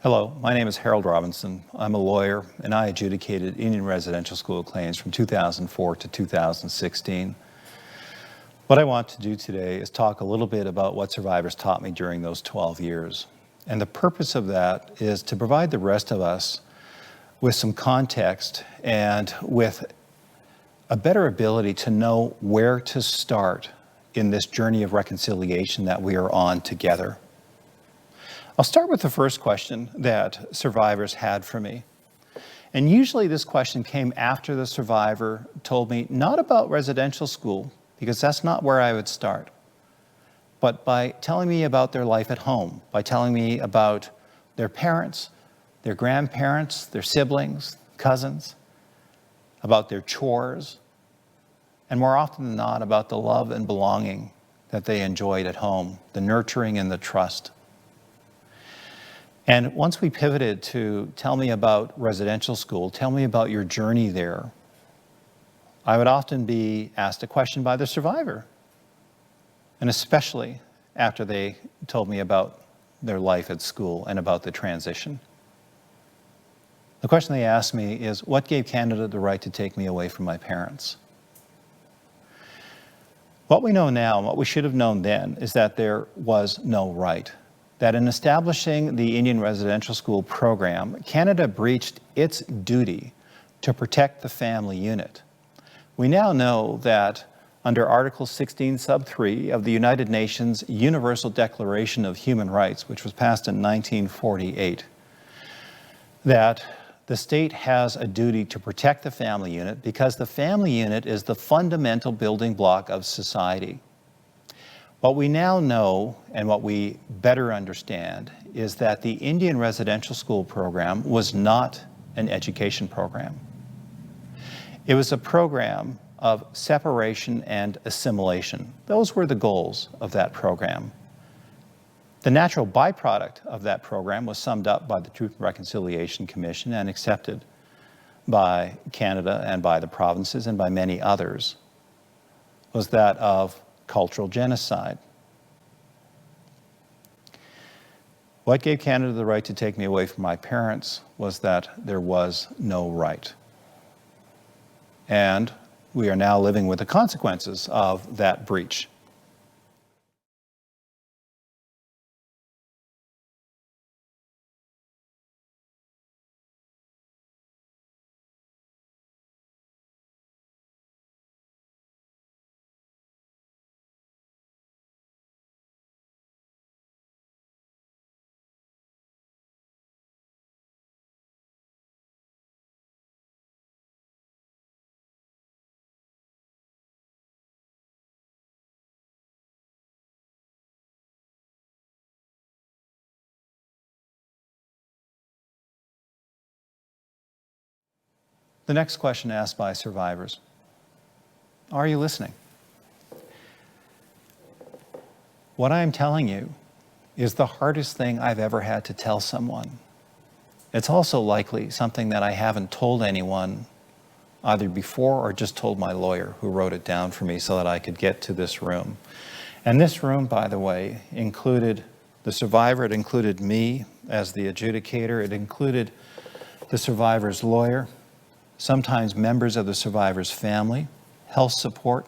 Hello, my name is Harold Robinson. I'm a lawyer, and I adjudicated Indian residential school claims from 2004 to 2016. What I want to do today is talk a little bit about what survivors taught me during those 12 years. And the purpose of that is to provide the rest of us with some context and with a better ability to know where to start in this journey of reconciliation that we are on together. I'll start with the first question that survivors had for me. And usually this question came after the survivor told me not about residential school, because that's not where I would start, but by telling me about their life at home, by telling me about their parents, their grandparents, their siblings, cousins, about their chores, and more often than not about the love and belonging that they enjoyed at home, the nurturing and the trust. And once we pivoted to tell me about residential school, tell me about your journey there, I would often be asked a question by the survivor, and especially after they told me about their life at school and about the transition. The question they asked me is, what gave Canada the right to take me away from my parents? What we know now, and what we should have known then, is that there was no right. That in establishing the Indian residential school program, Canada breached its duty to protect the family unit. We now know that under Article 16, Sub 3 of the United Nations Universal Declaration of Human Rights, which was passed in 1948, that the state has a duty to protect the family unit because the family unit is the fundamental building block of society. What we now know, and what we better understand, is that the Indian residential school program was not an education program. It was a program of separation and assimilation. Those were the goals of that program. The natural byproduct of that program was summed up by the Truth and Reconciliation Commission and accepted by Canada and by the provinces and by many others, was that of cultural genocide. What gave Canada the right to take me away from my parents was that there was no right. And we are now living with the consequences of that breach. The next question asked by survivors: are you listening? What I am telling you is the hardest thing I've ever had to tell someone. It's also likely something that I haven't told anyone either before or just told my lawyer, who wrote it down for me so that I could get to this room. And this room, by the way, included the survivor, it included me as the adjudicator, it included the survivor's lawyer, sometimes members of the survivor's family, health support,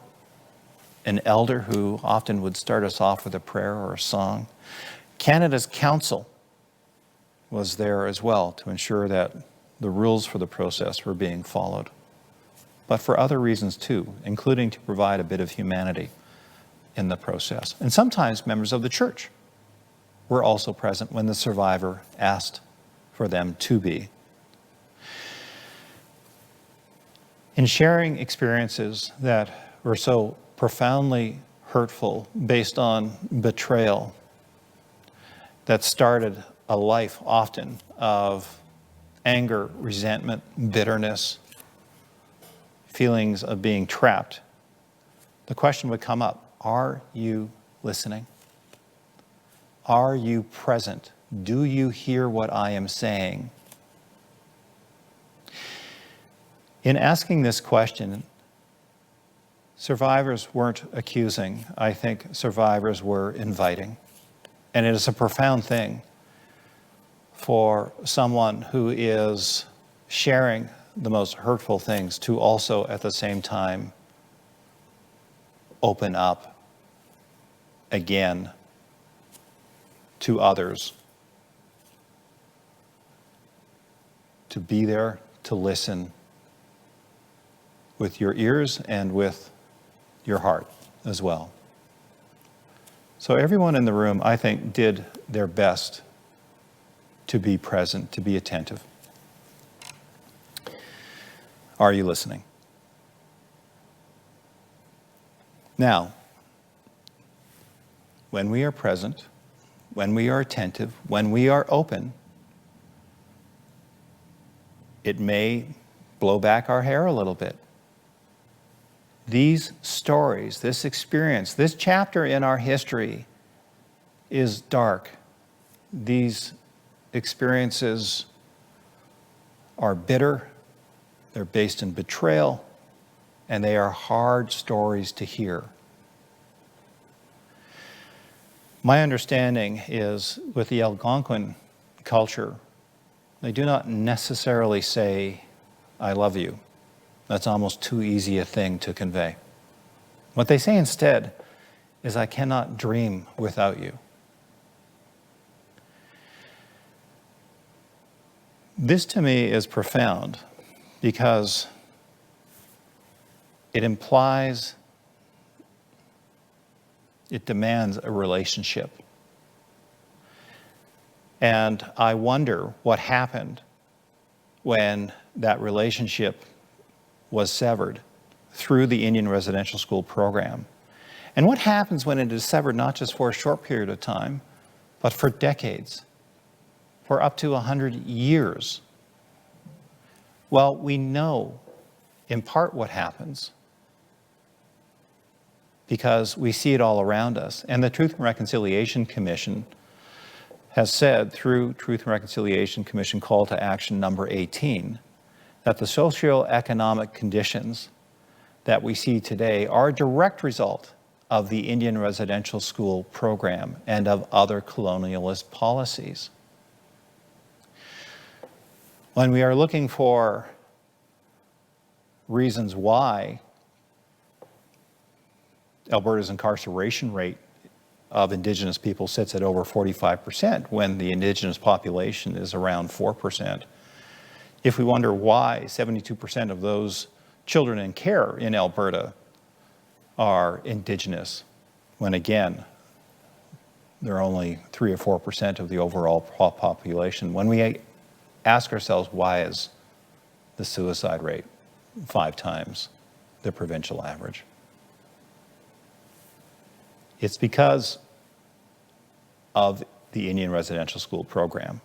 an elder who often would start us off with a prayer or a song. Canada's counsel was there as well to ensure that the rules for the process were being followed, but for other reasons too, including to provide a bit of humanity in the process. And sometimes members of the church were also present when the survivor asked for them to be. In sharing experiences that were so profoundly hurtful based on betrayal that started a life often of anger, resentment, bitterness, feelings of being trapped, the question would come up: are you listening? Are you present? Do you hear what I am saying? In asking this question, survivors weren't accusing. I think survivors were inviting. And it is a profound thing for someone who is sharing the most hurtful things to also at the same time open up again to others, to be there, to listen with your ears and with your heart as well. So everyone in the room, I think, did their best to be present, to be attentive. Are you listening? Now, when we are present, when we are attentive, when we are open, it may blow back our hair a little bit. These stories, this experience, this chapter in our history is dark. These experiences are bitter, they're based in betrayal, and they are hard stories to hear. My understanding is with the Algonquin culture, they do not necessarily say, "I love you." That's almost too easy a thing to convey. What they say instead is, "I cannot dream without you." This to me is profound because it implies, it demands a relationship. And I wonder what happened when that relationship was severed through the Indian residential school program. And what happens when it is severed not just for a short period of time, but for decades, for up to 100 years? Well, we know in part what happens because we see it all around us. And the Truth and Reconciliation Commission has said through Truth and Reconciliation Commission Call to Action number 18, that the socioeconomic conditions that we see today are a direct result of the Indian residential school program and of other colonialist policies. When we are looking for reasons why Alberta's incarceration rate of Indigenous people sits at over 45% when the Indigenous population is around 4%. If we wonder why 72% of those children in care in Alberta are Indigenous, when again, they're only 3 or 4% of the overall population, when we ask ourselves, why is the suicide rate 5 times the provincial average? It's because of the Indian residential school program.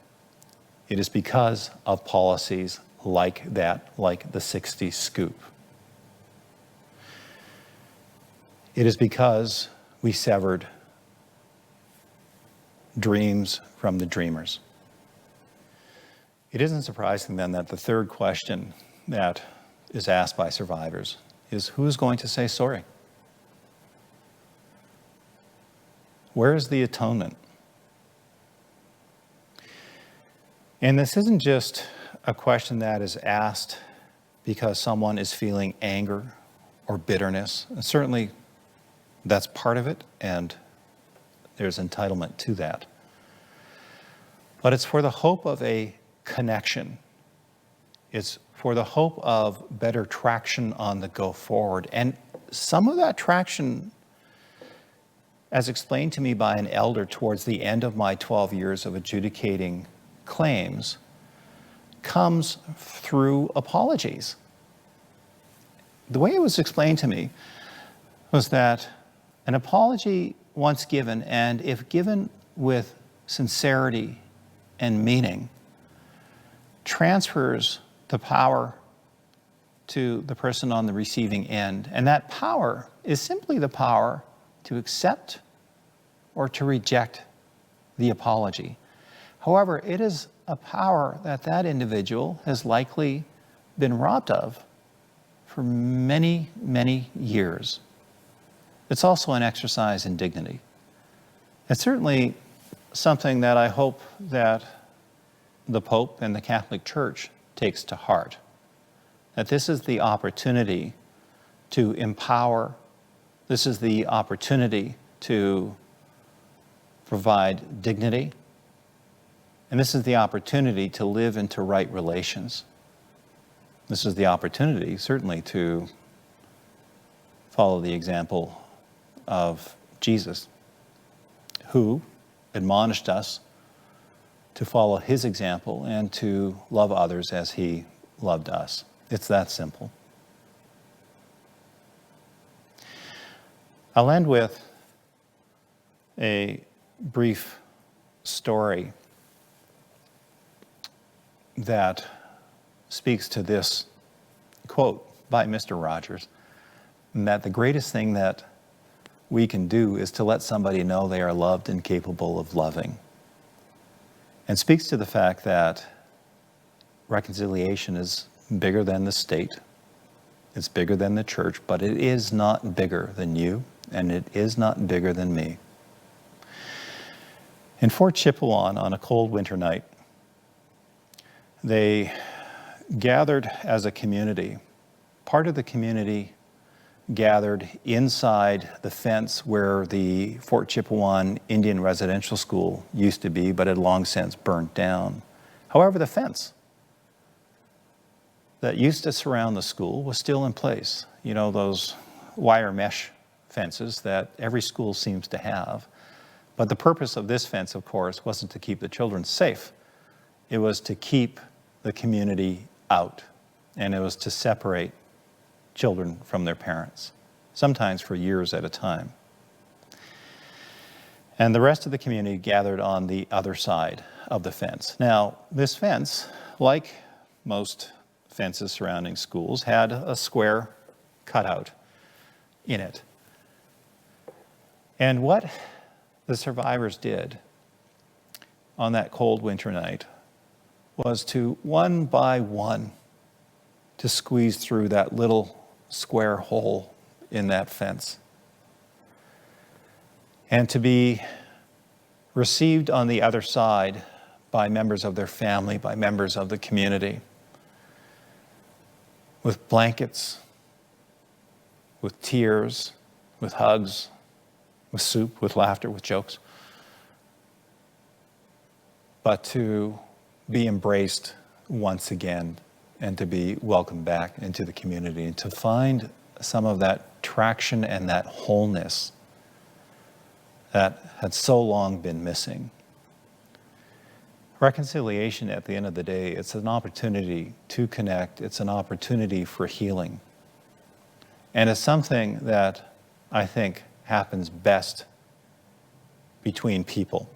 It is because of policies like that, like the 60 scoop. It is because we severed dreams from the dreamers. It isn't surprising then that the third question that is asked by survivors is, who's going to say sorry? Where is the atonement? And this isn't just a question that is asked because someone is feeling anger or bitterness. And certainly that's part of it, and there's entitlement to that. But it's for the hope of a connection. It's for the hope of better traction on the go forward. And some of that traction, as explained to me by an elder towards the end of my 12 years of adjudicating claims, comes through apologies. The way it was explained to me was that an apology once given, and if given with sincerity and meaning, transfers the power to the person on the receiving end. And that power is simply the power to accept or to reject the apology. However, it is a power that that individual has likely been robbed of for many, many years. It's also an exercise in dignity. It's certainly something that I hope that the Pope and the Catholic Church takes to heart. That this is the opportunity to empower, this is the opportunity to provide dignity, and this is the opportunity to live into right relations. This is the opportunity, certainly, to follow the example of Jesus, who admonished us to follow his example and to love others as he loved us. It's that simple. I'll end with a brief story that speaks to this quote by Mr. Rogers, and that the greatest thing that we can do is to let somebody know they are loved and capable of loving. And speaks to the fact that reconciliation is bigger than the state, it's bigger than the church, but it is not bigger than you, and it is not bigger than me. In Fort Chipewyan, on a cold winter night, they gathered as a community. Part of the community gathered inside the fence where the Fort Chipewyan Indian Residential School used to be, but had long since burnt down. However, the fence that used to surround the school was still in place. You know, those wire mesh fences that every school seems to have. But the purpose of this fence, of course, wasn't to keep the children safe. It was to keep the community out, and it was to separate children from their parents, sometimes for years at a time. And the rest of the community gathered on the other side of the fence. Now, this fence, like most fences surrounding schools, had a square cutout in it. And what the survivors did on that cold winter night was to, one by one, to squeeze through that little square hole in that fence, and to be received on the other side by members of their family, by members of the community, with blankets, with tears, with hugs, with soup, with laughter, with jokes, but to be embraced once again and to be welcomed back into the community, and to find some of that traction and that wholeness that had so long been missing. Reconciliation, at the end of the day, it's an opportunity to connect. It's an opportunity for healing. And it's something that I think happens best between people.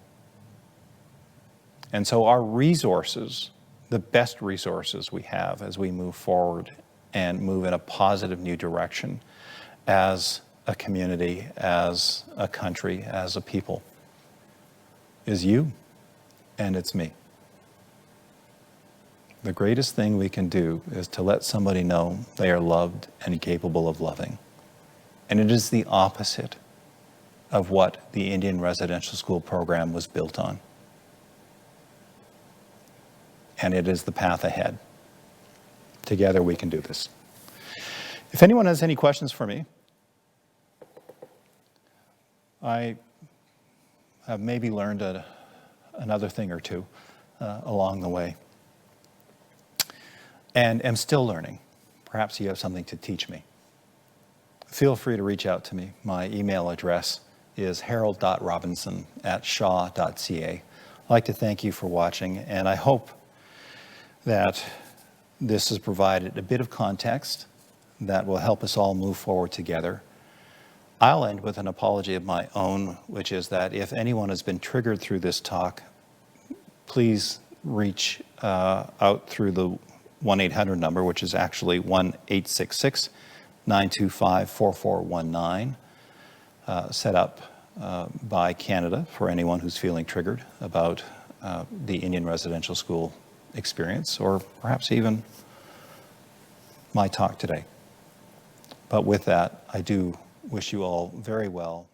And so our resources, the best resources we have as we move forward and move in a positive new direction as a community, as a country, as a people, is you, and it's me. The greatest thing we can do is to let somebody know they are loved and capable of loving. And it is the opposite of what the Indian Residential School program was built on. And it is the path ahead. Together we can do this. If anyone has any questions for me, I have maybe learned another thing or two along the way, and am still learning. Perhaps you have something to teach me. Feel free to reach out to me. My email address is harold.robinson@shaw.ca. I'd like to thank you for watching, and I hope that this has provided a bit of context that will help us all move forward together. I'll end with an apology of my own, which is that if anyone has been triggered through this talk, please reach out through the 1-800 number, which is actually 1-866-925-4419, set up by Canada for anyone who's feeling triggered about the Indian Residential School experience, or perhaps even my talk today. But with that, I do wish you all very well.